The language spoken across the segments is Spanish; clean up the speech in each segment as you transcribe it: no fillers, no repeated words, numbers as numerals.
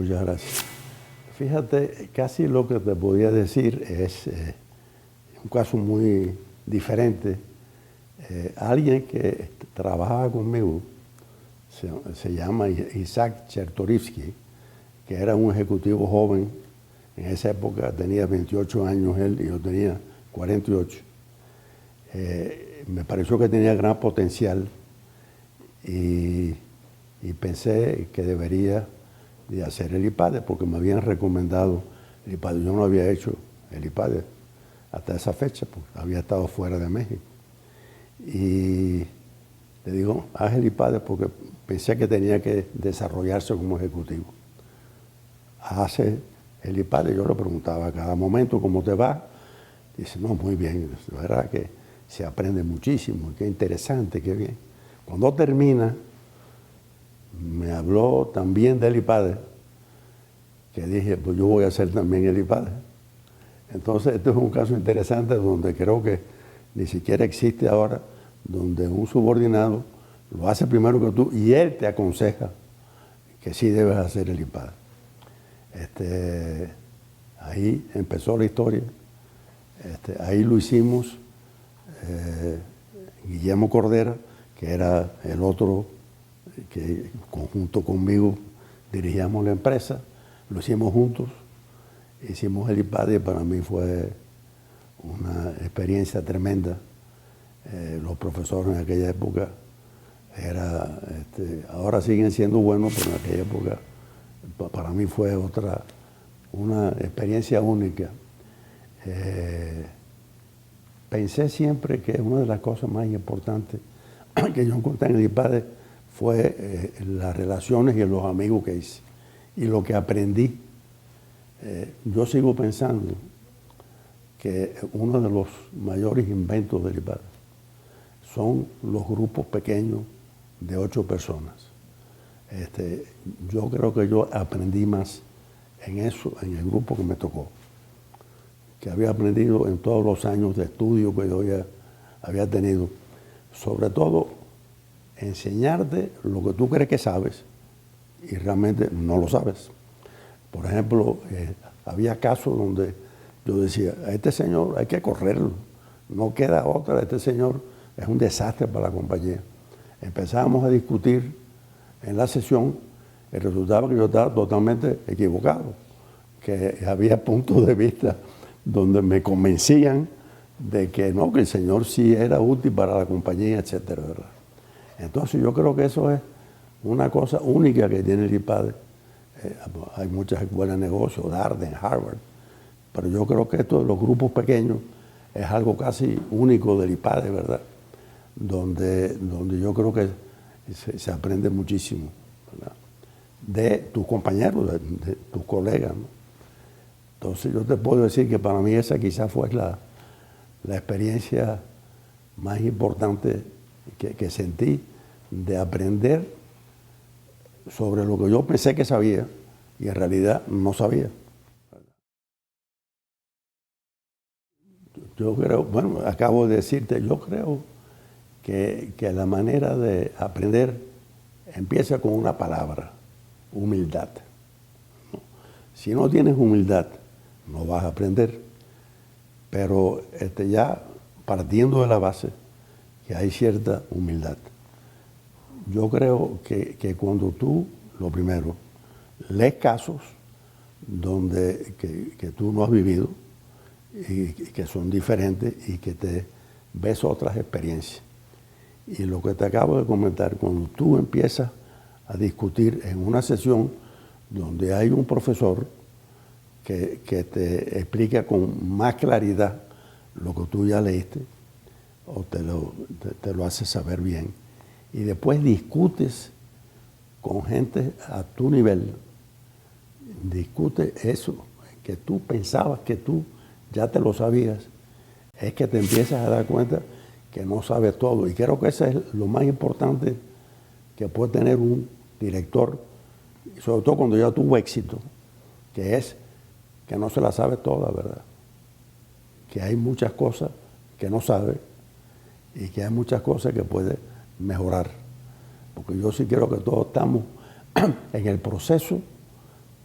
Muchas gracias. Fíjate, casi lo que te podía decir es un caso muy diferente. Alguien que trabajaba conmigo, se llama Isaac Chertorivsky, que era un ejecutivo joven. En esa época tenía 28 años él y yo tenía 48. Me pareció que tenía gran potencial y pensé que debería de hacer el IPADE porque me habían recomendado el IPADE. Yo no había hecho el IPADE hasta esa fecha porque había estado fuera de México. Y le digo, haz el IPADE porque pensé que tenía que desarrollarse como ejecutivo. Hace el IPADE, yo le preguntaba a cada momento cómo te va. Dice, no, muy bien, la verdad que se aprende muchísimo, qué interesante, qué bien. Cuando termina, me habló también del IPADE, que dije, pues yo voy a hacer también el IPADE. Entonces, este es un caso interesante donde creo que ni siquiera existe ahora, donde un subordinado lo hace primero que tú y él te aconseja que sí debes hacer el IPADE. Ahí empezó la historia. Ahí lo hicimos Guillermo Cordera, que era el otro que conjunto conmigo dirigíamos la empresa, lo hicimos juntos, hicimos el IPADE y para mí fue una experiencia tremenda. Los profesores en aquella época ahora siguen siendo buenos, pero en aquella época para mí fue una experiencia única. Pensé siempre que una de las cosas más importantes que yo encontré en el IPADE fue las relaciones y los amigos que hice y lo que aprendí. Yo sigo pensando que uno de los mayores inventos del IPADE son los grupos pequeños de 8 personas. Yo creo que yo aprendí más en eso, en el grupo que me tocó, que había aprendido en todos los años de estudio que yo ya había tenido. Sobre todo, enseñarte lo que tú crees que sabes y realmente no lo sabes. Por ejemplo, había casos donde yo decía, a este señor hay que correrlo, no queda otra, este señor es un desastre para la compañía. Empezábamos a discutir en la sesión, el resultado que yo estaba totalmente equivocado, que había puntos de vista donde me convencían de que no, que el señor sí era útil para la compañía, etcétera, ¿verdad? Entonces yo creo que eso es una cosa única que tiene el IPADE. Hay muchas escuelas de negocio, Darden, Harvard, pero yo creo que esto de los grupos pequeños es algo casi único del IPADE, ¿verdad? Donde yo creo que se aprende muchísimo, ¿verdad? De tus compañeros, de tus colegas, ¿no? Entonces yo te puedo decir que para mí esa quizás fue la experiencia más importante que sentí de aprender sobre lo que yo pensé que sabía y en realidad no sabía. Yo creo, bueno, acabo de decirte, yo creo que la manera de aprender empieza con una palabra, humildad. Si no tienes humildad, no vas a aprender. Pero ya partiendo de la base que hay cierta humildad. Yo creo que cuando tú, lo primero, lees casos que tú no has vivido y que son diferentes y que te ves otras experiencias. Y lo que te acabo de comentar, cuando tú empiezas a discutir en una sesión donde hay un profesor que te explica con más claridad lo que tú ya leíste o te lo hace saber bien, y después discutes con gente a tu nivel, discute eso que tú pensabas que tú ya te lo sabías, es que te empiezas a dar cuenta que no sabes todo. Y creo que eso es lo más importante que puede tener un director, sobre todo cuando ya tuvo éxito, que es que no se la sabe toda, ¿verdad? Que hay muchas cosas que no sabe y que hay muchas cosas que puede mejorar. Porque yo sí creo que todos estamos en el proceso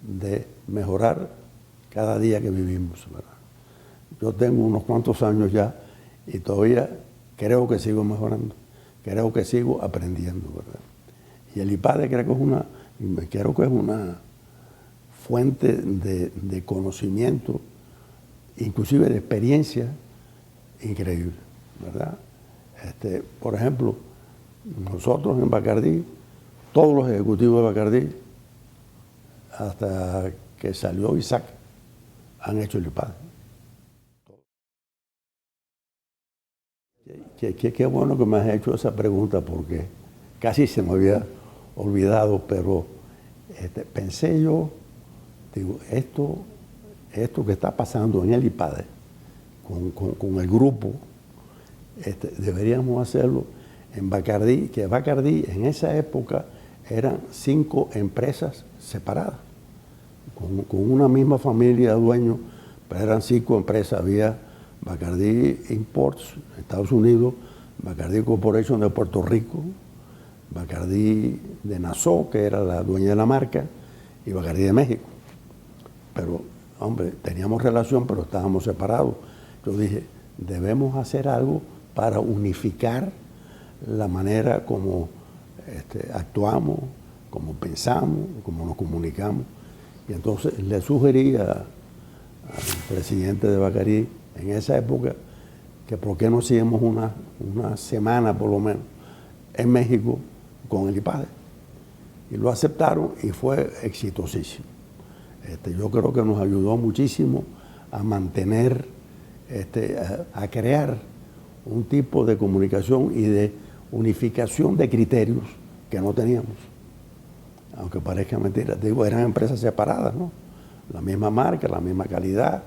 de mejorar cada día que vivimos, ¿verdad? Yo tengo unos cuantos años ya y todavía creo que sigo mejorando, creo que sigo aprendiendo, ¿verdad? Y el IPADE creo que es una fuente de conocimiento, inclusive de experiencia increíble, ¿verdad? Por ejemplo, nosotros en Bacardí, todos los ejecutivos de Bacardí, hasta que salió Isaac, han hecho el IPADE. Qué bueno que me has hecho esa pregunta porque casi se me había olvidado, pero pensé yo, digo, esto que está pasando en el IPADE con el grupo, deberíamos hacerlo en Bacardí, que Bacardí en esa época eran 5 empresas separadas, con una misma familia de dueños, pero eran 5 empresas. Había Bacardí Imports, Estados Unidos, Bacardí Corporation de Puerto Rico, Bacardí de Nassau, que era la dueña de la marca, y Bacardí de México. Pero, hombre, teníamos relación, pero estábamos separados. Yo dije, debemos hacer algo para unificar la manera como actuamos, como pensamos, como nos comunicamos. Y entonces le sugerí al presidente de Bacardí en esa época que por qué no hacíamos una semana por lo menos en México con el IPADE. Y lo aceptaron y fue exitosísimo. Yo creo que nos ayudó muchísimo a mantener, a crear un tipo de comunicación y de unificación de criterios que no teníamos. Aunque parezca mentira, digo, eran empresas separadas, ¿no? La misma marca, la misma calidad,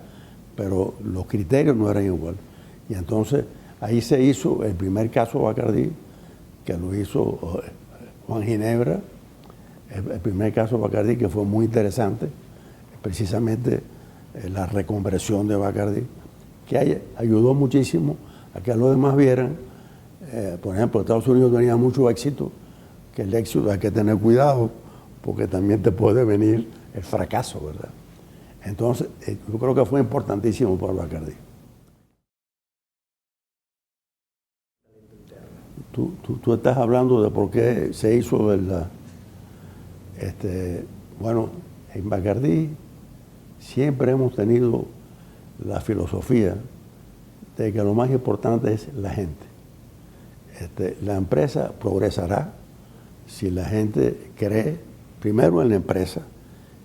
pero los criterios no eran iguales. Y entonces ahí se hizo el primer caso Bacardí, que lo hizo Juan Ginebra, el primer caso Bacardí, que fue muy interesante, precisamente la reconversión de Bacardí, que ayudó muchísimo a que los demás vieran. Por ejemplo, Estados Unidos tenía mucho éxito, que el éxito hay que tener cuidado, porque también te puede venir el fracaso, ¿verdad? Entonces, yo creo que fue importantísimo para Bacardí. Tú estás hablando de por qué se hizo, ¿verdad? Bueno, en Bacardí siempre hemos tenido la filosofía de que lo más importante es la gente. La empresa progresará si la gente cree, primero en la empresa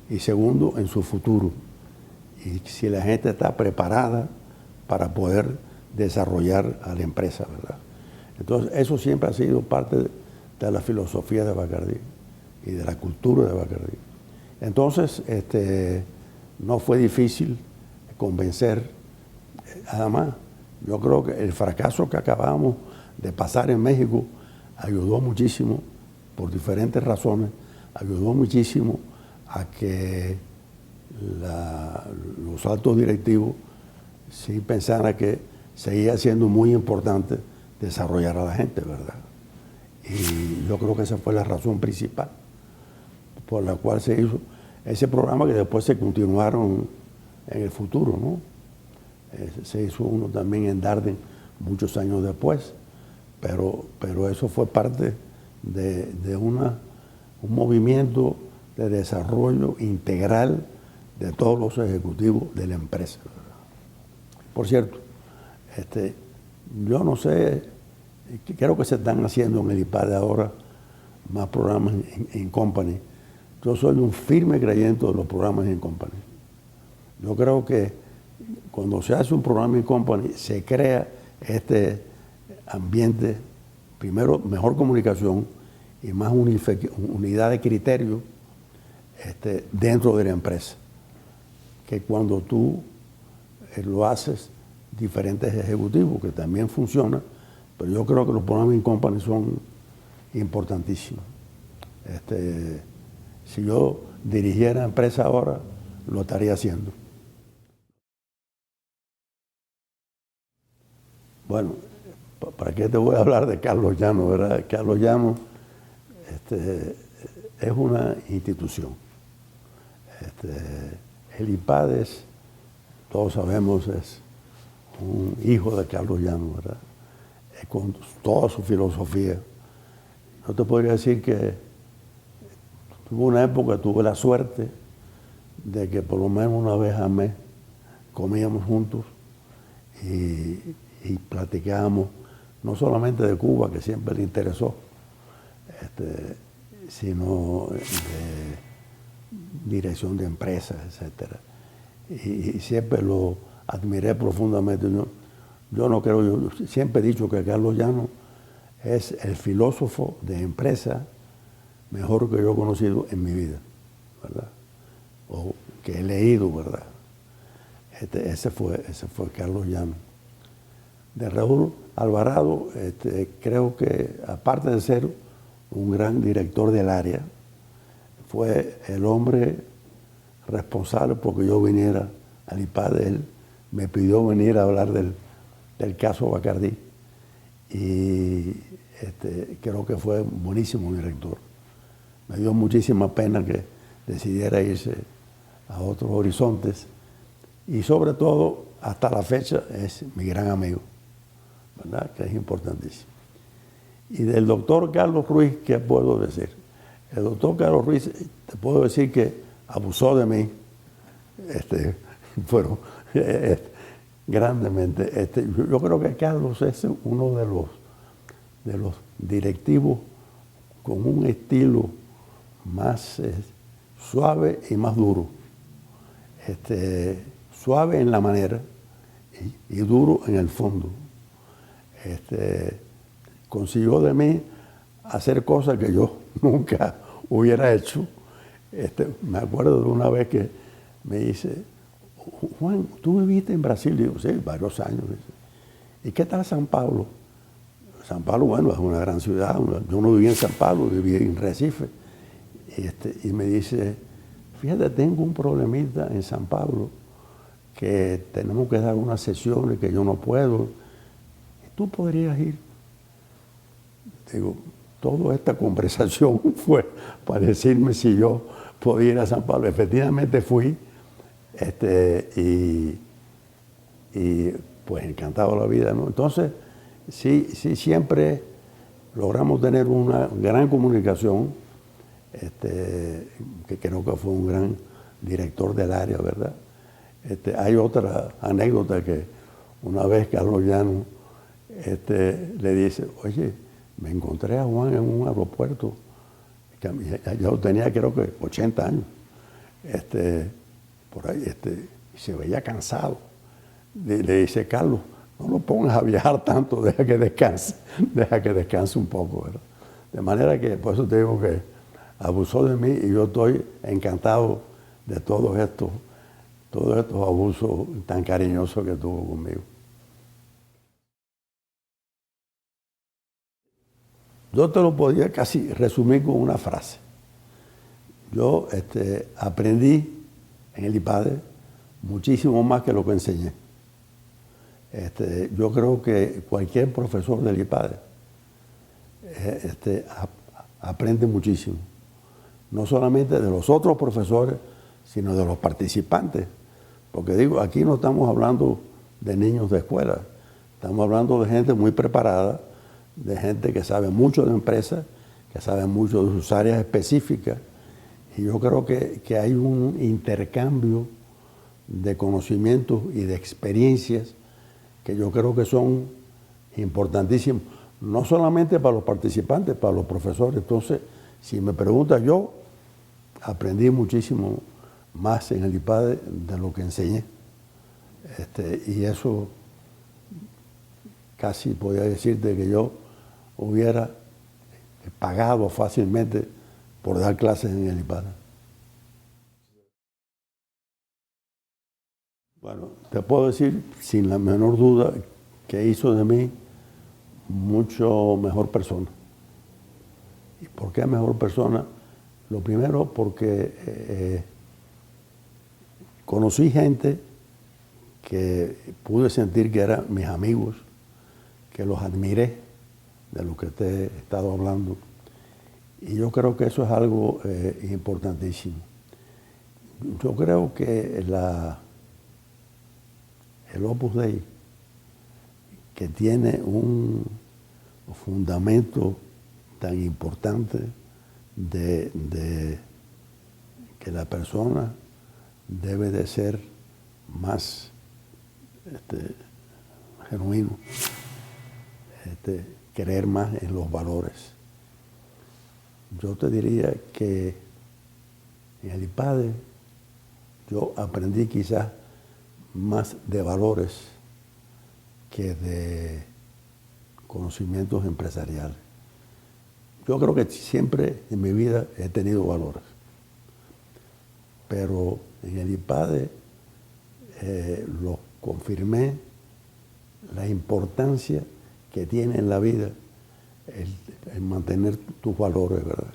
y segundo en su futuro. Y si la gente está preparada para poder desarrollar a la empresa, ¿verdad? Entonces, eso siempre ha sido parte de la filosofía de Bacardí y de la cultura de Bacardí. Entonces, no fue difícil convencer. Además, yo creo que el fracaso que acabamos de pasar en México ayudó muchísimo, por diferentes razones, ayudó muchísimo a que los altos directivos sí pensaran que seguía siendo muy importante desarrollar a la gente, ¿verdad? Y yo creo que esa fue la razón principal por la cual se hizo ese programa, que después se continuaron en el futuro, ¿no? Se hizo uno también en Darden muchos años después, pero eso fue parte de un movimiento de desarrollo integral de todos los ejecutivos de la empresa, ¿verdad? Por cierto, yo no sé, creo que se están haciendo en el IPADE ahora más programas en company. Yo soy un firme creyente de los programas en company. Yo creo que cuando se hace un programa en company se crea este ambiente, primero mejor comunicación y más unidad de criterio dentro de la empresa, que cuando tú lo haces diferentes ejecutivos, que también funciona, pero yo creo que los programas en company son importantísimos. Si yo dirigiera empresa ahora, lo estaría haciendo. Bueno, ¿para qué te voy a hablar de Carlos Llano, verdad? Carlos Llano es una institución. El IPADES, todos sabemos, es un hijo de Carlos Llano, ¿verdad? Con toda su filosofía. Yo te podría decir que tuve una época, tuve la suerte de que por lo menos una vez al mes comíamos juntos y platicábamos no solamente de Cuba, que siempre le interesó, sino de dirección de empresas, etcétera. Y siempre lo admiré profundamente. Yo no creo, yo siempre he dicho que Carlos Llano es el filósofo de empresa mejor que yo he conocido en mi vida, ¿verdad? O que he leído, ¿verdad? Ese fue Carlos Llano. De Raúl Alvarado, creo que aparte de ser un gran director del área, fue el hombre responsable porque yo viniera al IPADE. Él me pidió venir a hablar del caso Bacardí y creo que fue un buenísimo director. Me dio muchísima pena que decidiera irse a otros horizontes y sobre todo hasta la fecha es mi gran amigo, ¿verdad? Que es importantísimo. Y del doctor Carlos Ruiz, ¿qué puedo decir? El doctor Carlos Ruiz, te puedo decir que abusó de mí, pero grandemente. Yo creo que Carlos es uno de los directivos con un estilo más suave y más duro. Suave en la manera y duro en el fondo. Consiguió de mí hacer cosas que yo nunca hubiera hecho. Me acuerdo de una vez que me dice, Juan, ¿tú viviste en Brasil? Y digo, sí, varios años. ¿Y qué tal San Pablo? San Pablo, bueno, es una gran ciudad. Yo no vivía en San Pablo, vivía en Recife. Y me dice, fíjate, tengo un problemita en San Pablo que tenemos que dar unas sesiones que yo no puedo. ¿Tú podrías ir? Digo, toda esta conversación fue para decirme si yo podía ir a San Pablo. Efectivamente fui, y pues encantado la vida, ¿no? Entonces, sí, siempre logramos tener una gran comunicación, que creo que fue un gran director del área, ¿verdad? Hay otra anécdota que una vez Carlos Llano le dice, oye, me encontré a Juan en un aeropuerto, que yo tenía creo que 80 años, por ahí, y se veía cansado. Le dice, Carlos, no lo pongas a viajar tanto, deja que descanse un poco, ¿verdad? De manera que, por eso te digo que abusó de mí y yo estoy encantado de todos estos abusos tan cariñosos que tuvo conmigo. Yo te lo podía casi resumir con una frase. Yo aprendí en el IPADE muchísimo más que lo que enseñé. Yo creo que cualquier profesor del IPADE aprende muchísimo. No solamente de los otros profesores, sino de los participantes. Porque digo, aquí no estamos hablando de niños de escuela, estamos hablando de gente muy preparada, de gente que sabe mucho de empresas, que sabe mucho de sus áreas específicas. Y yo creo que hay un intercambio de conocimientos y de experiencias que yo creo que son importantísimos, no solamente para los participantes, para los profesores. Entonces, si me preguntas, yo aprendí muchísimo más en el IPADE de lo que enseñé. Y eso casi podría decirte que yo hubiera pagado fácilmente por dar clases en el IPADE. Bueno, te puedo decir sin la menor duda que hizo de mí mucho mejor persona. ¿Y por qué mejor persona? Lo primero porque conocí gente que pude sentir que eran mis amigos, que los admiré de lo que te he estado hablando. Y yo creo que eso es algo importantísimo. Yo creo que el Opus Dei, que tiene un fundamento tan importante de que la persona debe de ser más genuino, creer más en los valores. Yo te diría que en el IPADE yo aprendí quizás más de valores que de conocimientos empresariales. Yo creo que siempre en mi vida he tenido valores, pero en el IPADE los confirmé la importancia que tiene en la vida el mantener tus valores, ¿verdad?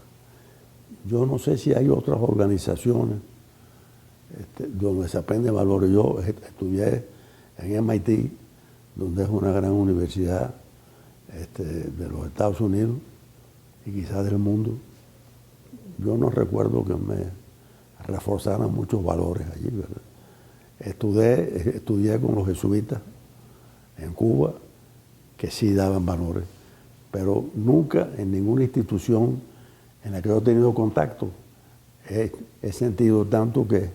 Yo no sé si hay otras organizaciones donde se aprende valores. Yo estudié en MIT, donde es una gran universidad de los Estados Unidos y quizás del mundo. Yo no recuerdo que me reforzaran muchos valores allí, ¿verdad? Estudié con los jesuitas en Cuba, que sí daban valores, pero nunca en ninguna institución en la que yo he tenido contacto he sentido tanto que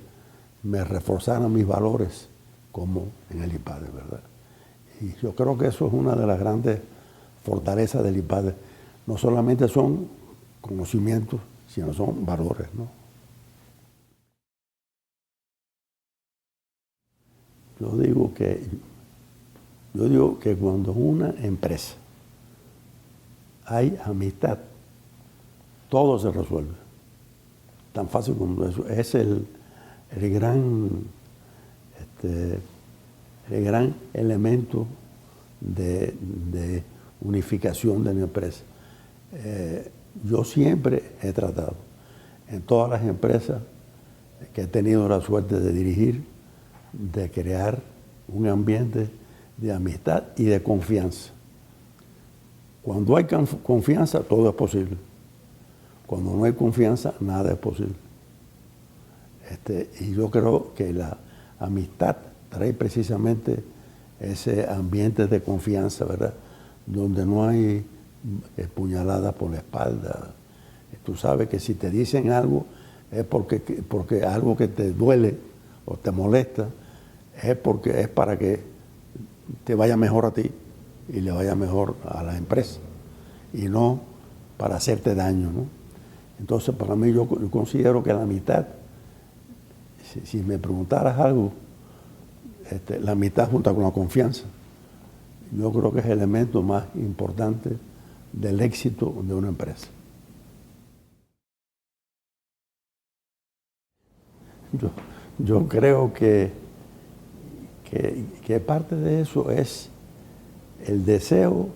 me reforzaran mis valores como en el IPADE, ¿verdad? Y yo creo que eso es una de las grandes fortalezas del IPADE. No solamente son conocimientos, sino son valores, ¿no? Yo digo que cuando en una empresa hay amistad, todo se resuelve. Tan fácil como eso. Es el gran elemento de unificación de mi empresa. Yo siempre he tratado, en todas las empresas que he tenido la suerte de dirigir, de crear un ambiente de amistad y de confianza. Cuando hay confianza, todo es posible. Cuando no hay confianza, nada es posible. Y yo creo que la amistad trae precisamente ese ambiente de confianza, ¿verdad? Donde no hay puñaladas por la espalda. Tú sabes que si te dicen algo es porque algo que te duele o te molesta es para que te vaya mejor a ti y le vaya mejor a la empresa y no para hacerte daño, ¿no? Entonces, para mí, yo considero que la amistad, si me preguntaras algo, la amistad junto con la confianza, yo creo que es el elemento más importante del éxito de una empresa. Yo creo que parte de eso es el deseo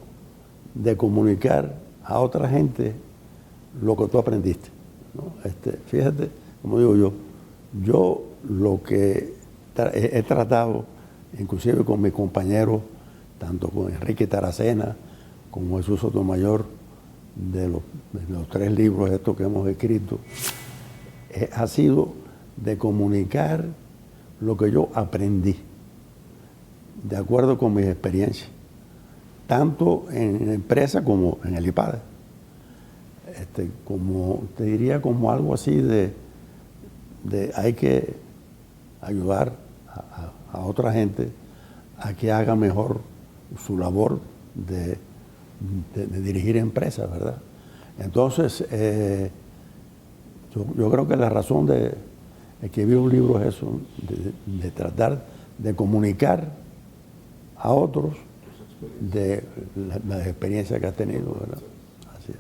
de comunicar a otra gente lo que tú aprendiste, ¿no? Fíjate, como digo yo lo que he tratado, inclusive con mis compañeros, tanto con Enrique Taracena como Jesús Sotomayor, de los 3 libros estos que hemos escrito, ha sido de comunicar lo que yo aprendí, de acuerdo con mis experiencias, tanto en empresa como en el IPADE. Como te diría, como algo así de hay que ayudar a otra gente a que haga mejor su labor de dirigir empresas, ¿verdad? Entonces, yo creo que la razón de escribir un libro es eso, de tratar de comunicar a otros de las experiencias que has tenido, ¿verdad? Así es.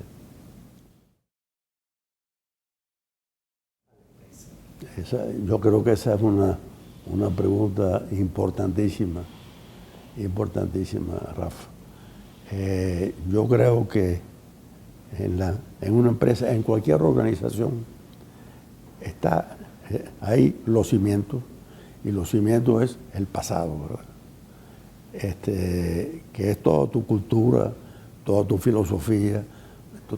Yo creo que esa es una pregunta importantísima, Rafa. Yo creo que en una empresa, en cualquier organización, hay los cimientos, y los cimientos es el pasado, ¿verdad? Que es toda tu cultura, toda tu filosofía,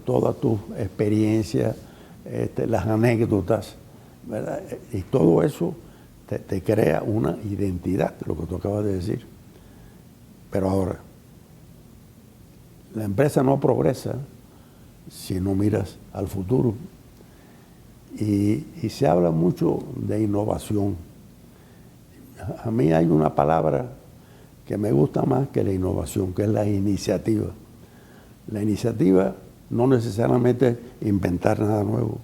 toda tu experiencia, las anécdotas ¿verdad? Y todo eso te crea una identidad, lo que tú acabas de decir. Pero ahora, la empresa no progresa si no miras al futuro. Y se habla mucho de innovación. A mí hay una palabra que me gusta más que la innovación, que es la iniciativa. La iniciativa no necesariamente inventar nada nuevo,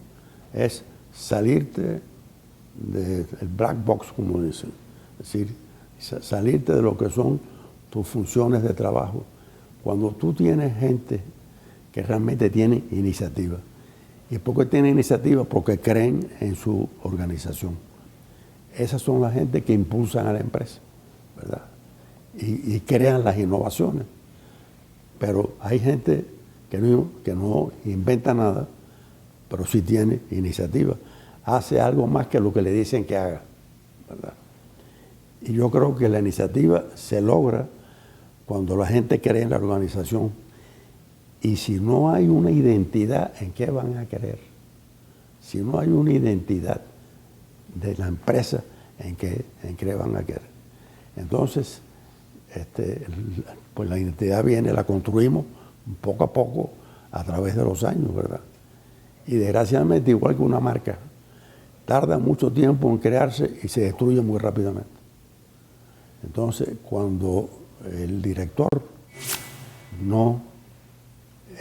es salirte del black box, como dicen, es decir, salirte de lo que son tus funciones de trabajo. Cuando tú tienes gente que realmente tiene iniciativa. ¿Y por qué tienen iniciativa? Porque creen en su organización. Esas son las gente que impulsan a la empresa, ¿verdad? Y crean las innovaciones. Pero hay gente que no inventa nada, pero sí tiene iniciativa. Hace algo más que lo que le dicen que haga, ¿verdad? Y yo creo que la iniciativa se logra cuando la gente cree en la organización. Y si no hay una identidad, ¿en qué van a creer? Si no hay una identidad de la empresa, ¿en qué van a creer? Entonces, pues la identidad viene, la construimos poco a poco a través de los años, ¿verdad? Y desgraciadamente, igual que una marca, tarda mucho tiempo en crearse y se destruye muy rápidamente. Entonces, cuando el director no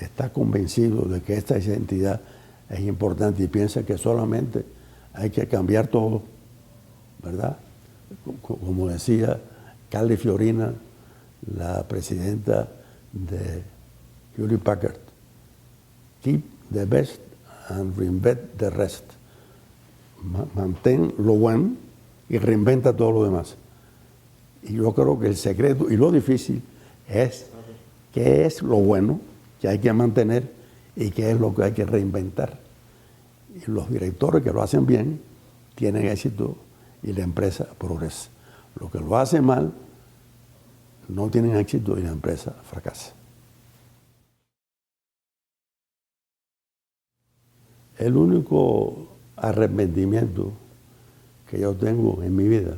está convencido de que esta identidad es importante y piensa que solamente hay que cambiar todo, ¿verdad? Como decía Carly Fiorina, la presidenta de Hewlett Packard, keep the best and reinvent the rest. Mantén lo bueno y reinventa todo lo demás. Y yo creo que el secreto y lo difícil es qué es lo bueno que hay que mantener y qué es lo que hay que reinventar. Y los directores que lo hacen bien tienen éxito y la empresa progresa. Los que lo hacen mal no tienen éxito y la empresa fracasa. El único arrepentimiento que yo tengo en mi vida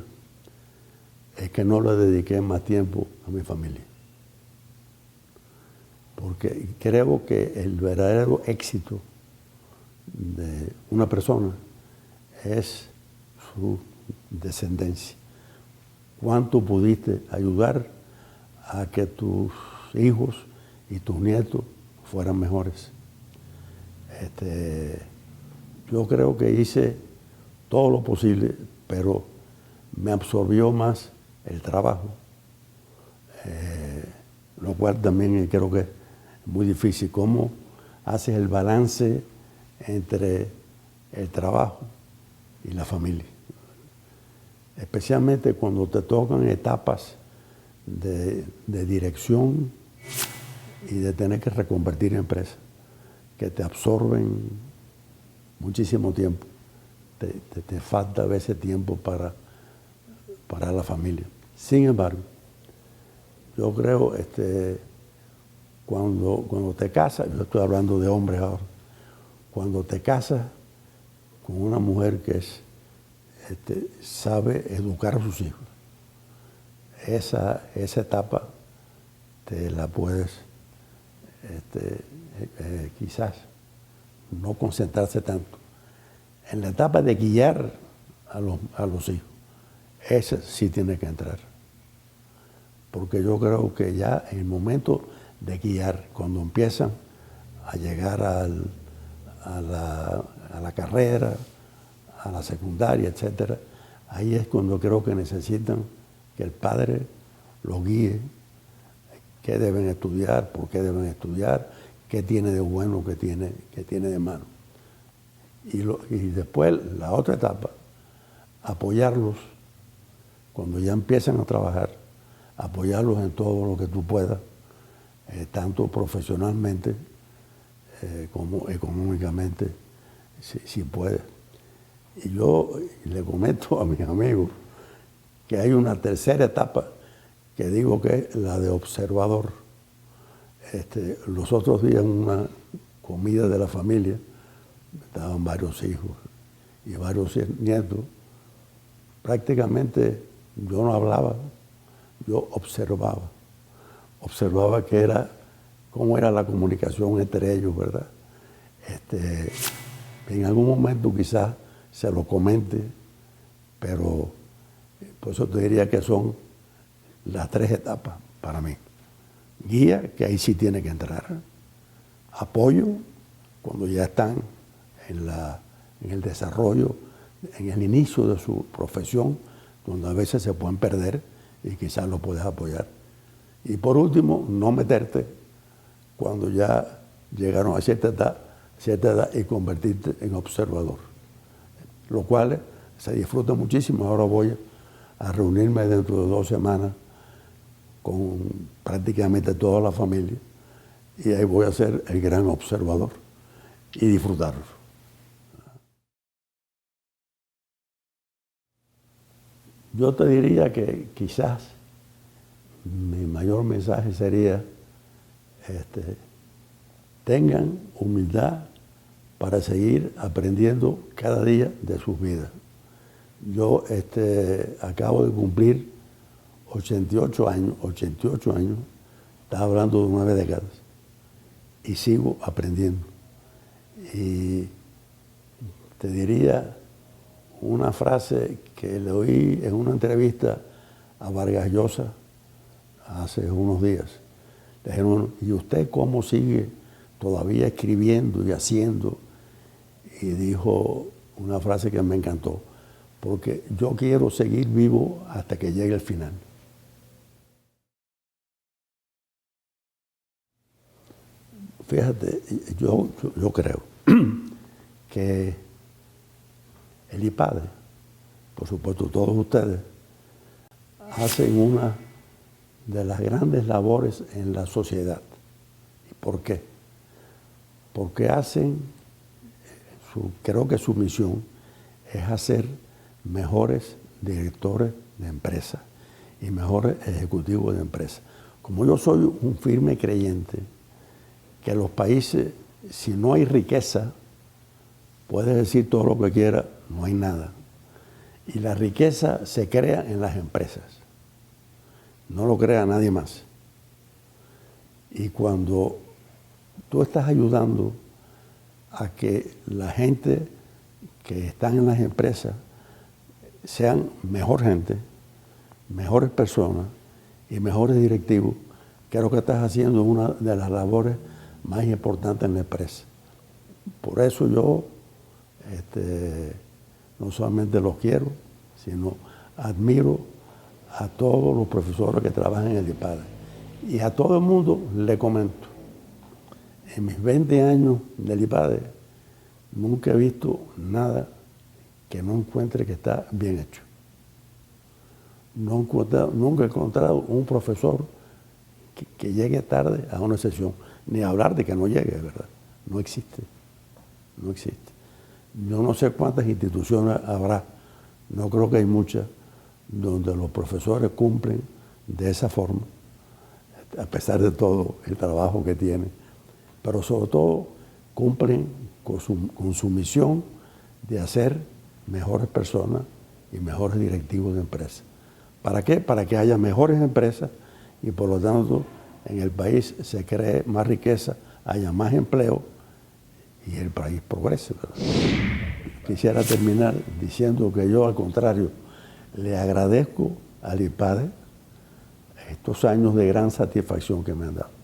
es que no le dediqué más tiempo a mi familia. Porque creo que el verdadero éxito de una persona es su descendencia. ¿Cuánto pudiste ayudar a que tus hijos y tus nietos fueran mejores? Yo creo que hice todo lo posible, pero me absorbió más el trabajo, lo cual también creo que es muy difícil. ¿Cómo haces el balance entre el trabajo y la familia? Especialmente cuando te tocan etapas de dirección y de tener que reconvertir empresas que te absorben muchísimo tiempo. Te falta a veces tiempo para la familia. Sin embargo, yo creo cuando te casas, yo estoy hablando de hombres ahora, cuando te casas con una mujer que sabe educar a sus hijos, esa etapa te la puedes quizás no concentrarse tanto. En la etapa de guiar a los hijos, esa sí tiene que entrar. Porque yo creo que ya en el momento de guiar, cuando empiezan a llegar a la carrera, a la secundaria, etcétera, ahí es cuando creo que necesitan que el padre los guíe, qué deben estudiar, por qué deben estudiar, qué tiene de bueno, qué tiene de malo. Y después, la otra etapa, apoyarlos cuando ya empiezan a trabajar, apoyarlos en todo lo que tú puedas, tanto profesionalmente como económicamente, si puedes. Y yo le comento a mis amigos que hay una tercera etapa que digo que es la de observador. Los otros días en una comida de la familia estaban varios hijos y varios nietos, prácticamente yo no hablaba, yo observaba. Observaba cómo era la comunicación entre ellos, ¿verdad? En algún momento quizás se lo comente, pero por eso te diría que son las 3 etapas para mí. Guía, que ahí sí tiene que entrar. Apoyo, cuando ya están en el desarrollo, en el inicio de su profesión, donde a veces se pueden perder y quizás lo puedes apoyar. Y por último, no meterte cuando ya llegaron a cierta edad y convertirte en observador, lo cual se disfruta muchísimo. Ahora voy a reunirme dentro de 2 semanas con prácticamente toda la familia y ahí voy a ser el gran observador y disfrutarlo. Yo te diría que quizás mi mayor mensaje sería tengan humildad para seguir aprendiendo cada día de sus vidas. Yo acabo de cumplir 88 años, estaba hablando de 9 décadas, y sigo aprendiendo. Y te diría una frase que le oí en una entrevista a Vargas Llosa hace unos días. Le dijeron, ¿y usted cómo sigue todavía escribiendo y haciendo? Y dijo una frase que me encantó, porque yo quiero seguir vivo hasta que llegue el final. Fíjate, yo creo que el IPADE, por supuesto todos ustedes, hacen una de las grandes labores en la sociedad. ¿Y por qué? Porque creo que su misión es hacer mejores directores de empresas y mejores ejecutivos de empresas. Como yo soy un firme creyente que los países, si no hay riqueza, puedes decir todo lo que quieras, no hay nada. Y la riqueza se crea en las empresas, no lo crea nadie más. Y cuando tú estás ayudando a que la gente que están en las empresas sean mejor gente, mejores personas y mejores directivos, creo que estás haciendo una de las labores más importantes en la empresa. Por eso yo no solamente los quiero, sino admiro a todos los profesores que trabajan en el IPADE. Y a todo el mundo le comento, en mis 20 años del IPADE, nunca he visto nada que no encuentre que está bien hecho. Nunca he encontrado un profesor que llegue tarde a una sesión, ni hablar de que no llegue, ¿verdad? No existe, no existe. Yo no sé cuántas instituciones habrá, no creo que hay muchas, donde los profesores cumplen de esa forma, a pesar de todo el trabajo que tienen, pero sobre todo cumplen con su misión de hacer mejores personas y mejores directivos de empresas. ¿Para qué? Para que haya mejores empresas y por lo tanto en el país se cree más riqueza, haya más empleo y el país progrese, ¿verdad? Quisiera terminar diciendo que yo, al contrario, le agradezco al IPADE estos años de gran satisfacción que me han dado.